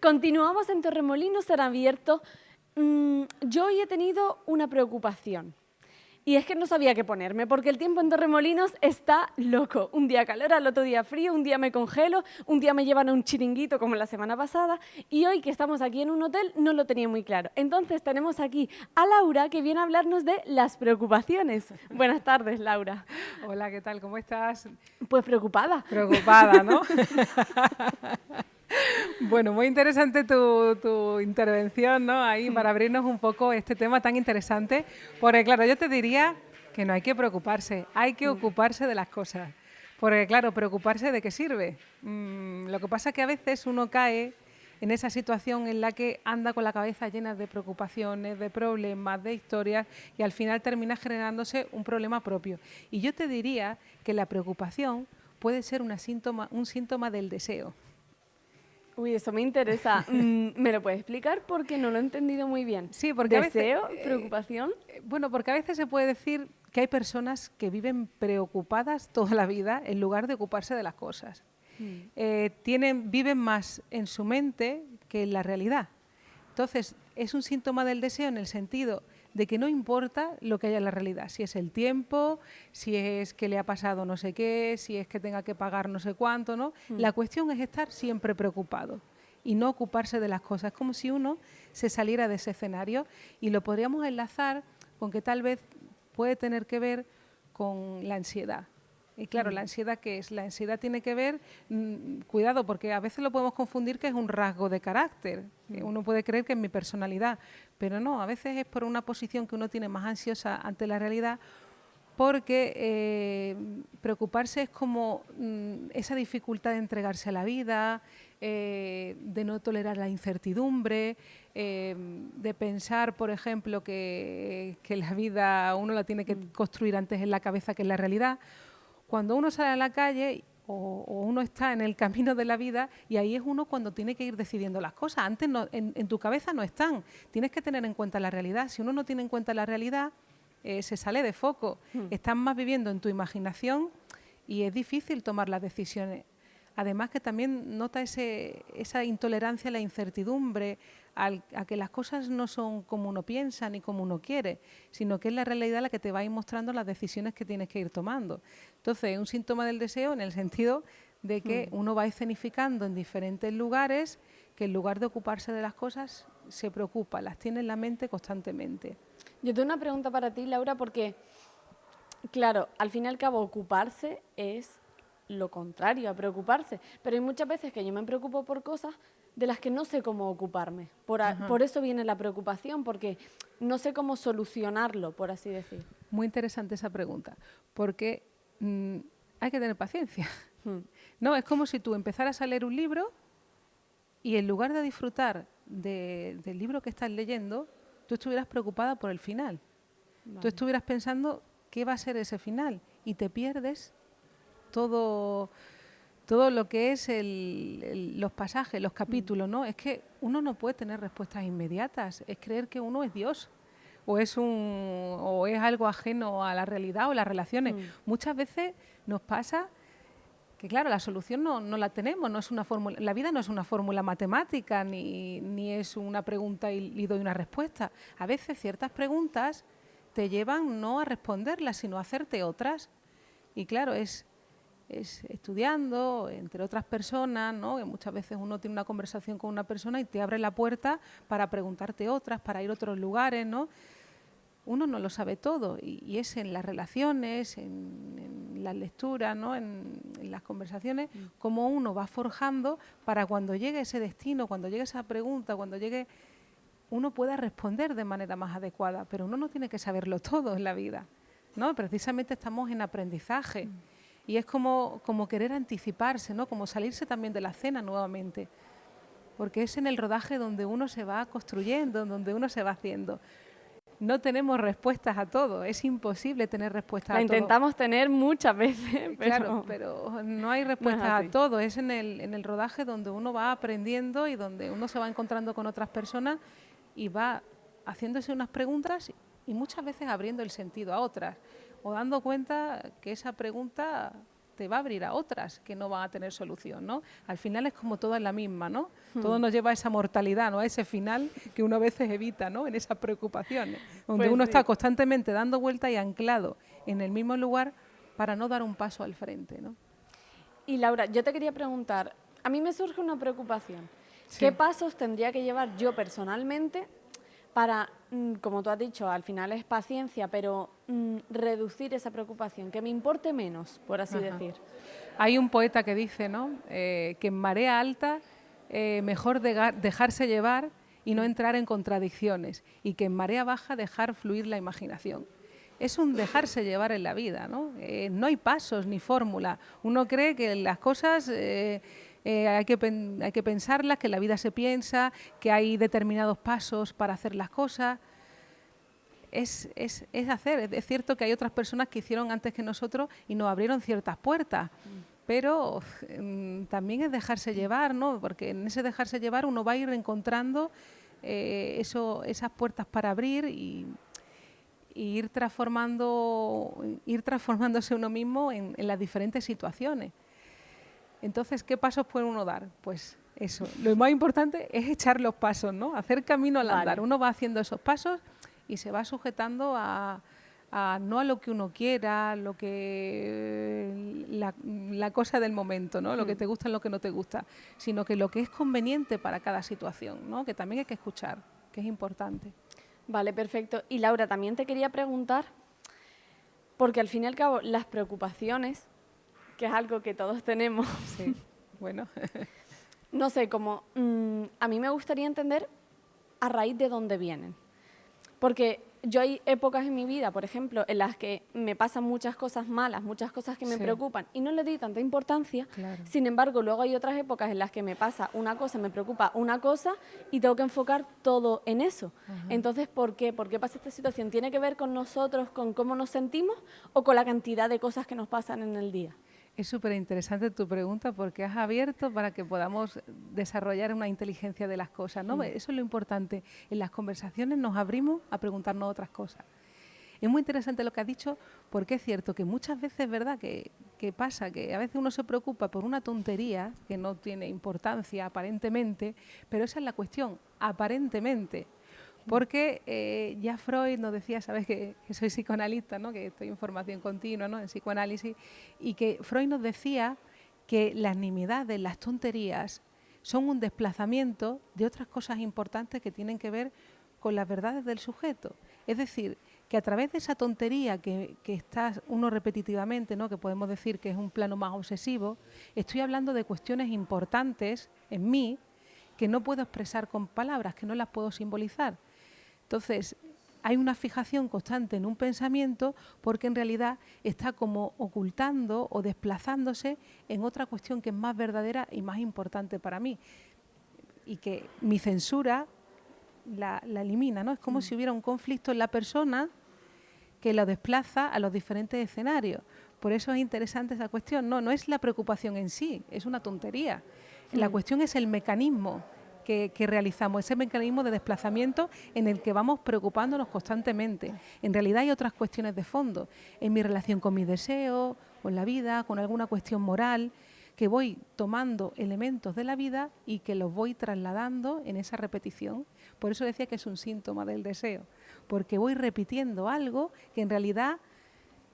Continuamos en Torremolinos San Abierto. Yo hoy he tenido una preocupación. Y es que no sabía qué ponerme, porque el tiempo en Torremolinos está loco. Un día calor, al otro día frío, un día me congelo, un día me llevan a un chiringuito como la semana pasada, y hoy que estamos aquí en un hotel no lo tenía muy claro. Entonces tenemos aquí a Laura, que viene a hablarnos de las preocupaciones. Buenas tardes, Laura. Hola, ¿qué tal? ¿Cómo estás? Pues preocupada. Preocupada, ¿no? Bueno, muy interesante tu intervención, ¿no? Ahí para abrirnos un poco este tema tan interesante, porque claro, yo te diría que no hay que preocuparse, hay que ocuparse de las cosas, porque claro, preocuparse ¿de qué sirve? Lo que pasa es que a veces uno cae en esa situación en la que anda con la cabeza llena de preocupaciones, de problemas, de historias y al final termina generándose un problema propio. Y yo te diría que la preocupación puede ser un síntoma del deseo. Uy, eso me interesa. ¿Me lo puedes explicar? Porque no lo he entendido muy bien. Sí, porque ¿Deseo? a veces, ¿Preocupación? bueno, porque a veces se puede decir que hay personas que viven preocupadas toda la vida en lugar de ocuparse de las cosas. Viven más en su mente que en la realidad. Entonces, es un síntoma del deseo en el sentido de que no importa lo que haya en la realidad, si es el tiempo, si es que le ha pasado no sé qué, si es que tenga que pagar no sé cuánto, ¿no? La cuestión es estar siempre preocupado y no ocuparse de las cosas. Es como si uno se saliera de ese escenario y lo podríamos enlazar con que tal vez puede tener que ver con la ansiedad. Y claro, la ansiedad, ¿qué es? La ansiedad tiene que ver, cuidado, porque a veces lo podemos confundir que es un rasgo de carácter. Uno puede creer que es mi personalidad, pero no, a veces es por una posición que uno tiene más ansiosa ante la realidad, porque preocuparse es como esa dificultad de entregarse a la vida, de no tolerar la incertidumbre, de pensar, por ejemplo, que la vida uno la tiene que construir antes en la cabeza que en la realidad. Cuando uno sale a la calle o uno está en el camino de la vida, y ahí es uno cuando tiene que ir decidiendo las cosas. Antes no, en tu cabeza no están. Tienes que tener en cuenta la realidad. Si uno no tiene en cuenta la realidad, se sale de foco. Estás más viviendo en tu imaginación y es difícil tomar las decisiones. Además que también nota esa intolerancia a la incertidumbre, a que las cosas no son como uno piensa ni como uno quiere, sino que es la realidad la que te va a ir mostrando las decisiones que tienes que ir tomando. Entonces, es un síntoma del deseo en el sentido de que uno va escenificando en diferentes lugares que en lugar de ocuparse de las cosas, se preocupa, las tiene en la mente constantemente. Yo tengo una pregunta para ti, Laura, porque, claro, al fin y al cabo, ocuparse es lo contrario a preocuparse. Pero hay muchas veces que yo me preocupo por cosas de las que no sé cómo ocuparme. Por eso viene la preocupación, porque no sé cómo solucionarlo, por así decir. Muy interesante esa pregunta, porque hay que tener paciencia. No, es como si tú empezaras a leer un libro y en lugar de disfrutar del libro que estás leyendo, tú estuvieras preocupada por el final. Vale. Tú estuvieras pensando qué va a ser ese final y te pierdes todo lo que es los pasajes, los capítulos, ¿no? Es que uno no puede tener respuestas inmediatas, es creer que uno es Dios o es algo ajeno a la realidad o las relaciones. Muchas veces nos pasa que, claro, la solución no la tenemos, no es una fórmula, la vida no es una fórmula matemática ni es una pregunta y doy una respuesta. A veces ciertas preguntas te llevan no a responderlas, sino a hacerte otras. Y claro, es estudiando, entre otras personas, ¿no? Que muchas veces uno tiene una conversación con una persona y te abre la puerta para preguntarte otras, para ir a otros lugares, ¿no? Uno no lo sabe todo y es en las relaciones, en las lecturas, ¿no? en las conversaciones, como uno va forjando para cuando llegue ese destino, cuando llegue esa pregunta, cuando llegue, uno pueda responder de manera más adecuada, pero uno no tiene que saberlo todo en la vida, ¿no? Precisamente estamos en aprendizaje. Y es como querer anticiparse, ¿no? Como salirse también de la cena nuevamente. Porque es en el rodaje donde uno se va construyendo, donde uno se va haciendo. No tenemos respuestas a todo, es imposible tener respuestas a todo. La intentamos tener muchas veces, Claro, pero no hay respuestas a todo. Es en el rodaje donde uno va aprendiendo y donde uno se va encontrando con otras personas y va haciéndose unas preguntas y muchas veces abriendo el sentido a otras. O dando cuenta que esa pregunta te va a abrir a otras que no van a tener solución, ¿no? Al final es como toda la misma, ¿no? Todo nos lleva a esa mortalidad, ¿no? A ese final que uno a veces evita, ¿no? En esas preocupaciones, donde Pues uno sí. está constantemente dando vueltas y anclado en el mismo lugar para no dar un paso al frente, ¿no? Y Laura, yo te quería preguntar, a mí me surge una preocupación. Sí. ¿Qué pasos tendría que llevar yo personalmente para, como tú has dicho, al final es paciencia, pero reducir esa preocupación, que me importe menos, por así Ajá. decir? Hay un poeta que dice, ¿no? Que en marea alta mejor dejarse llevar y no entrar en contradicciones, y que en marea baja dejar fluir la imaginación. Es un dejarse llevar en la vida, ¿no? No hay pasos ni fórmula. Uno cree que las cosas hay que pensarlas, que la vida se piensa, que hay determinados pasos para hacer las cosas. Es hacer. Es cierto que hay otras personas que hicieron antes que nosotros y nos abrieron ciertas puertas, pero también es dejarse llevar, ¿no? Porque en ese dejarse llevar uno va a ir encontrando esas puertas para abrir y ir transformándose uno mismo en las diferentes situaciones. Entonces, ¿qué pasos puede uno dar? Pues eso, lo más importante es echar los pasos, ¿no? Hacer camino al andar. Uno va haciendo esos pasos y se va sujetando no a lo que uno quiera, lo que la cosa del momento, ¿no? Lo que te gusta y lo que no te gusta, sino que lo que es conveniente para cada situación, ¿no? Que también hay que escuchar, que es importante. Vale, perfecto. Y Laura, también te quería preguntar, porque al fin y al cabo las preocupaciones, que es algo que todos tenemos, Sí, bueno. no sé, como a mí me gustaría entender a raíz de dónde vienen. Porque yo hay épocas en mi vida, por ejemplo, en las que me pasan muchas cosas malas, muchas cosas que me preocupan y no le doy tanta importancia. Claro. Sin embargo, luego hay otras épocas en las que me pasa una cosa, me preocupa una cosa y tengo que enfocar todo en eso. Ajá. Entonces, ¿por qué? ¿Por qué pasa esta situación? ¿Tiene que ver con nosotros, con cómo nos sentimos o con la cantidad de cosas que nos pasan en el día? Es súper interesante tu pregunta porque has abierto para que podamos desarrollar una inteligencia de las cosas, ¿no? Eso es lo importante. En las conversaciones nos abrimos a preguntarnos otras cosas. Es muy interesante lo que has dicho porque es cierto que muchas veces es verdad que pasa, que a veces uno se preocupa por una tontería que no tiene importancia aparentemente, pero esa es la cuestión, aparentemente. Porque ya Freud nos decía, sabes que soy psicoanalista, ¿no? Que estoy en formación continua, ¿no? En psicoanálisis, y que Freud nos decía que las nimiedades, las tonterías, son un desplazamiento de otras cosas importantes que tienen que ver con las verdades del sujeto. Es decir, que a través de esa tontería que está uno repetitivamente, ¿no? Que podemos decir que es un plano más obsesivo, estoy hablando de cuestiones importantes en mí que no puedo expresar con palabras, que no las puedo simbolizar. Entonces, hay una fijación constante en un pensamiento porque en realidad está como ocultando o desplazándose en otra cuestión que es más verdadera y más importante para mí. Y que mi censura la elimina, ¿no? Es como si hubiera un conflicto en la persona que lo desplaza a los diferentes escenarios. Por eso es interesante esa cuestión. No es la preocupación en sí, es una tontería. La cuestión es el mecanismo que realizamos, ese mecanismo de desplazamiento en el que vamos preocupándonos constantemente. En realidad hay otras cuestiones de fondo, en mi relación con mis deseos, con la vida, con alguna cuestión moral, que voy tomando elementos de la vida y que los voy trasladando en esa repetición. Por eso decía que es un síntoma del deseo, porque voy repitiendo algo que en realidad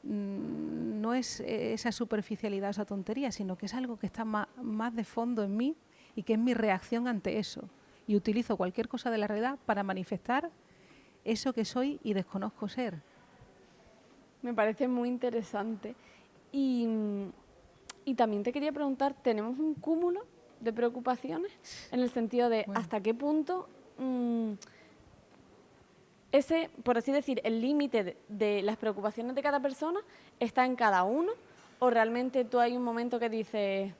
no es esa superficialidad, esa tontería, sino que es algo que está más de fondo en mí y que es mi reacción ante eso. Y utilizo cualquier cosa de la realidad para manifestar eso que soy y desconozco ser. Me parece muy interesante. Y también te quería preguntar, ¿tenemos un cúmulo de preocupaciones? En el sentido de hasta qué punto ese, por así decir, el límite de las preocupaciones de cada persona está en cada uno, o realmente tú hay un momento que dices,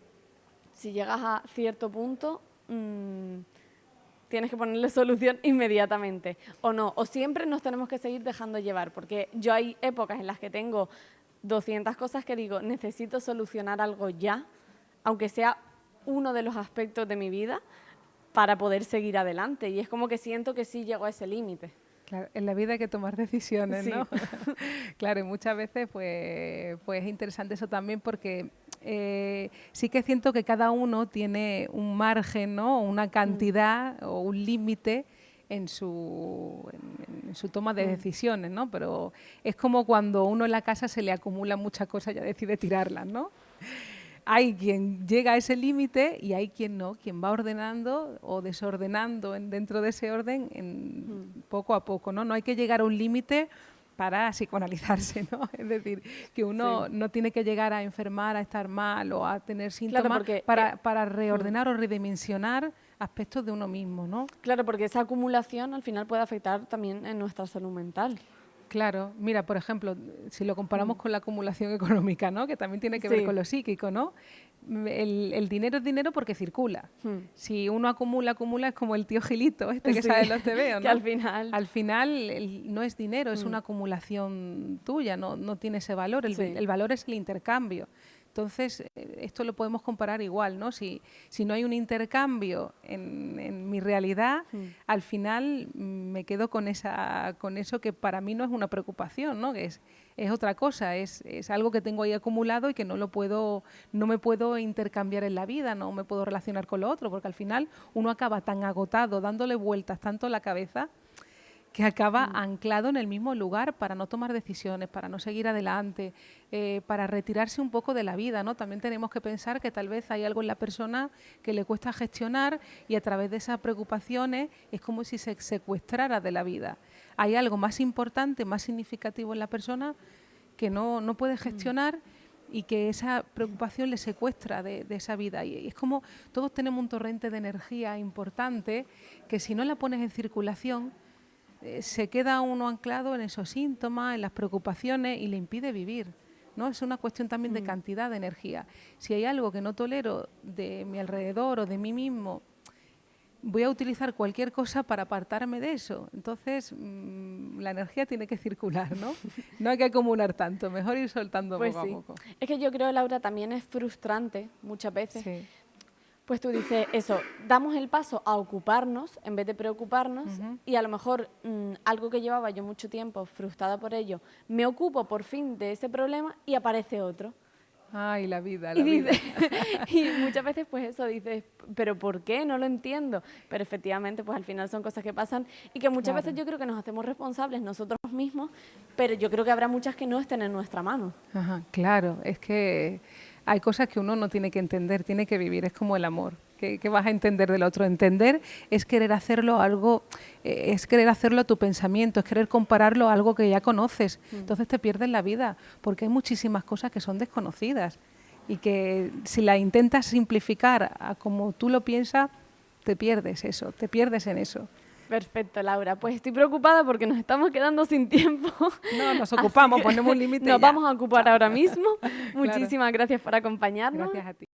si llegas a cierto punto, tienes que ponerle solución inmediatamente, o no, o siempre nos tenemos que seguir dejando llevar, porque yo hay épocas en las que tengo 200 cosas que digo, necesito solucionar algo ya, aunque sea uno de los aspectos de mi vida, para poder seguir adelante, y es como que siento que sí llego a ese límite. Claro, en la vida hay que tomar decisiones, Sí. ¿no? Claro, y muchas veces pues es interesante eso también porque sí que siento que cada uno tiene un margen, ¿no? Una cantidad o un límite en su toma de decisiones, ¿no? Pero es como cuando uno en la casa se le acumulan muchas cosas y ya decide tirarlas, ¿no? Hay quien llega a ese límite y hay quien no, quien va ordenando o desordenando dentro de ese orden poco a poco, ¿no? No hay que llegar a un límite para psicoanalizarse, ¿no? Es decir, que uno no tiene que llegar a enfermar, a estar mal o a tener síntomas para reordenar o redimensionar aspectos de uno mismo, ¿no? Claro, porque esa acumulación al final puede afectar también en nuestra salud mental. Claro, mira, por ejemplo, si lo comparamos con la acumulación económica, ¿no? Que también tiene que ver con lo psíquico, ¿no? El dinero es dinero porque circula. Si uno acumula, es como el tío Gilito, que sabe los tebeos, ¿no? Que al final no es dinero, es una acumulación tuya, no tiene ese valor. El valor es el intercambio. Entonces, esto lo podemos comparar igual, ¿no? Si no hay un intercambio en mi realidad, al final me quedo con eso que para mí no es una preocupación, ¿no? Que es otra cosa, es algo que tengo ahí acumulado y que no me puedo intercambiar en la vida, no me puedo relacionar con lo otro, porque al final uno acaba tan agotado, dándole vueltas tanto la cabeza, que acaba anclado en el mismo lugar para no tomar decisiones, para no seguir adelante, para retirarse un poco de la vida, ¿no? También tenemos que pensar que tal vez hay algo en la persona que le cuesta gestionar y a través de esas preocupaciones es como si se secuestrara de la vida. Hay algo más importante, más significativo en la persona que no puede gestionar y que esa preocupación le secuestra de esa vida. Y es como todos tenemos un torrente de energía importante que si no la pones en circulación, se queda uno anclado en esos síntomas, en las preocupaciones y le impide vivir, ¿no? Es una cuestión también de cantidad de energía. Si hay algo que no tolero de mi alrededor o de mí mismo, voy a utilizar cualquier cosa para apartarme de eso. Entonces, la energía tiene que circular, ¿no? No hay que acumular tanto, mejor ir soltando poco a poco. Es que yo creo, Laura, también es frustrante muchas veces. Pues tú dices eso, damos el paso a ocuparnos en vez de preocuparnos y a lo mejor algo que llevaba yo mucho tiempo frustrada por ello, me ocupo por fin de ese problema y aparece otro. Ay, la vida. Y muchas veces pues eso dices, ¿pero por qué? No lo entiendo. Pero efectivamente pues al final son cosas que pasan y que muchas veces yo creo que nos hacemos responsables nosotros mismos, pero yo creo que habrá muchas que no estén en nuestra mano. Claro, es que hay cosas que uno no tiene que entender, tiene que vivir, es como el amor. ¿Qué vas a entender del otro? Entender es querer hacerlo algo, es querer hacerlo a tu pensamiento, es querer compararlo a algo que ya conoces. Entonces te pierdes la vida, porque hay muchísimas cosas que son desconocidas y que si la intentas simplificar a como tú lo piensas, te pierdes en eso. Perfecto, Laura. Pues estoy preocupada porque nos estamos quedando sin tiempo. No, nos ocupamos, ponemos un límite. Nos vamos a ocupar ahora mismo. Muchísimas gracias por acompañarnos. Gracias a ti.